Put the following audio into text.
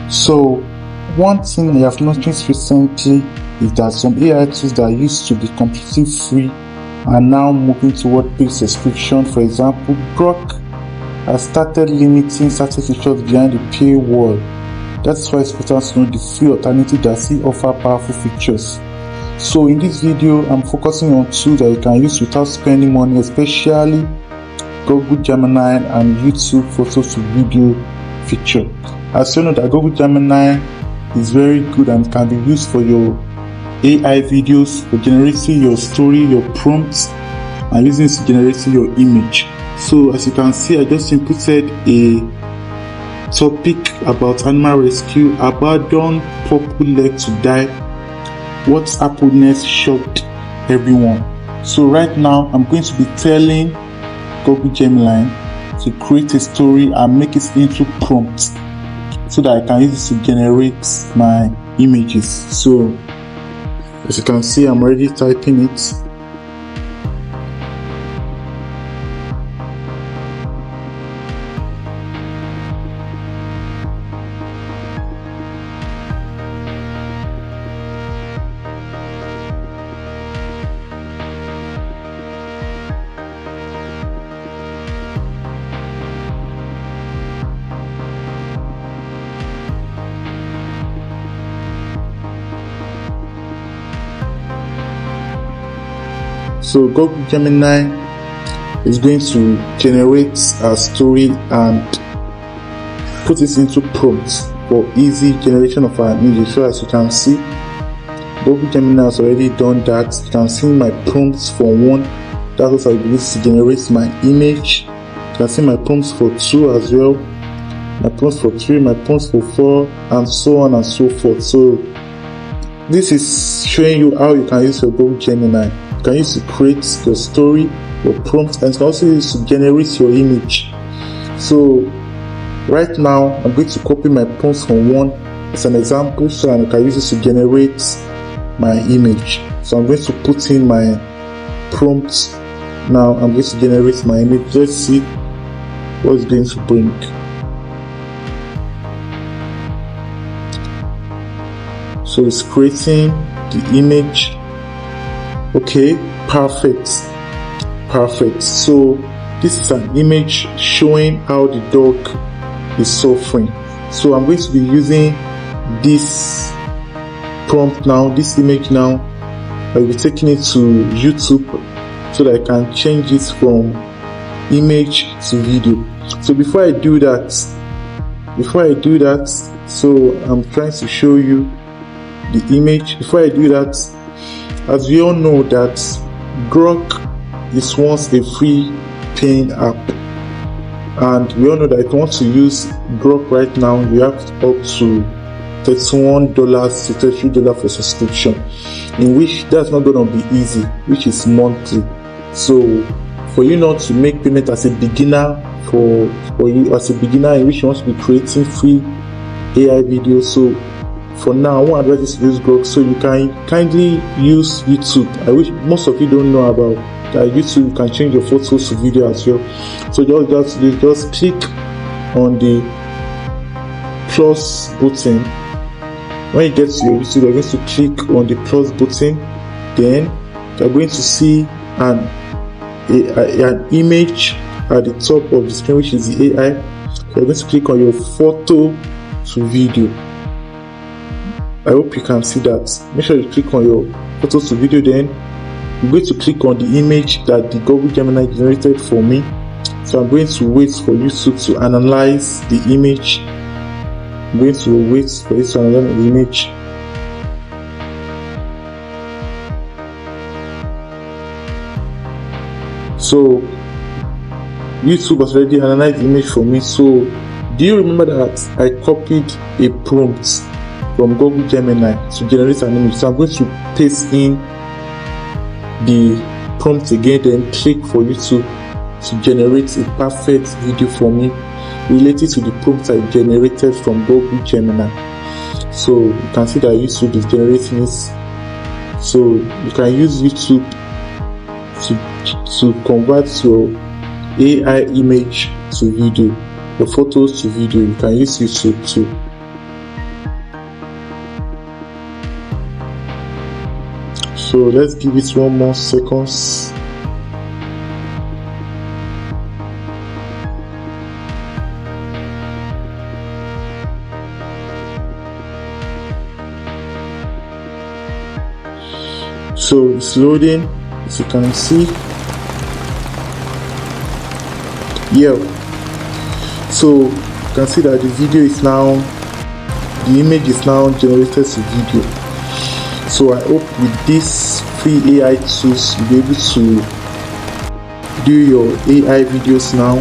So one thing I have noticed recently is that some AI tools that used to be completely free are now moving toward paid subscription. For example, Grok has started limiting certain features behind the paywall. That's why it's important to know the free alternative that still offer powerful features. So in this video, I'm focusing on tools that you can use without spending money, especially Google Gemini and YouTube photo to video feature. As you know that Google Gemini is very good and can be used for your AI videos, for generating your story, your prompts, and using it to generate your image. So as you can see, I just inputted a topic about animal rescue. Abandoned purple leg to die. What happened next shocked everyone. So right now, I'm going to be telling Google Gemini to create a story and make it into prompts so that I can use it to generate my images. So as you can see, I'm already typing it. So Google Gemini is going to generate a story and put it into prompts for easy generation of an image. So as you can see, Google Gemini has already done that. You can see my prompts for 1. That's what I use to generate my image. You can see my prompts for 2 as well, my prompts for 3, my prompts for 4, and so on and so forth. So this is showing you how you can use your Google Gemini. You can use to create your story, your prompts, and you can also use to generate your image. So right now, I'm going to copy my prompts from 1 as an example, so I can use it to generate my image. So I'm going to put in my prompts. Now I'm going to generate my image. Let's see what it's going to bring. So it's creating the image. Okay, perfect. So this is an image showing how the dog is suffering. So I'm going to be using this prompt now, this image now. I'll be taking it to YouTube so that I can change it from image to video. So before I do that, so I'm trying to show you the image. Before I do that, as we all know that Grok is once a free paying app, and we all know that if you want to use Grok right now, you have up to $31 to $33 for subscription, in which that's not going to be easy, which is monthly. So for you not to make payment as a beginner, for you as a beginner in which you want to be creating free AI videos, so for now, I won't advise you to use Grok, so you can kindly use YouTube. I wish most of you don't know about that. YouTube, you can change your photos to video as well. So just click on the plus button. When you get to your YouTube, you're going to click on the plus button. Then you're going to see an image at the top of the screen, which is the AI. So you're going to click on your photo to video. I hope you can see that. Make sure you click on your photos to video. Then you're going to click on the image that the Google Gemini generated for me. So I'm going to wait for YouTube to analyze the image. I'm going to wait for it to analyze the image. So YouTube has already analyzed the image for me. So do you remember that I copied a prompt from Google Gemini to generate an image? So I'm going to paste in the prompt again, then click for YouTube to generate a perfect video for me related to the prompt I generated from Google Gemini. So you can see that YouTube is generating this. So you can use YouTube to convert your AI image to video, your photos to video. You can use YouTube too. So let's give it 1 more seconds. So it's loading, as you can see. Yeah, so you can see that the video is now, the image is now generated to video. So I hope with this free AI tools you'll be able to do your AI videos now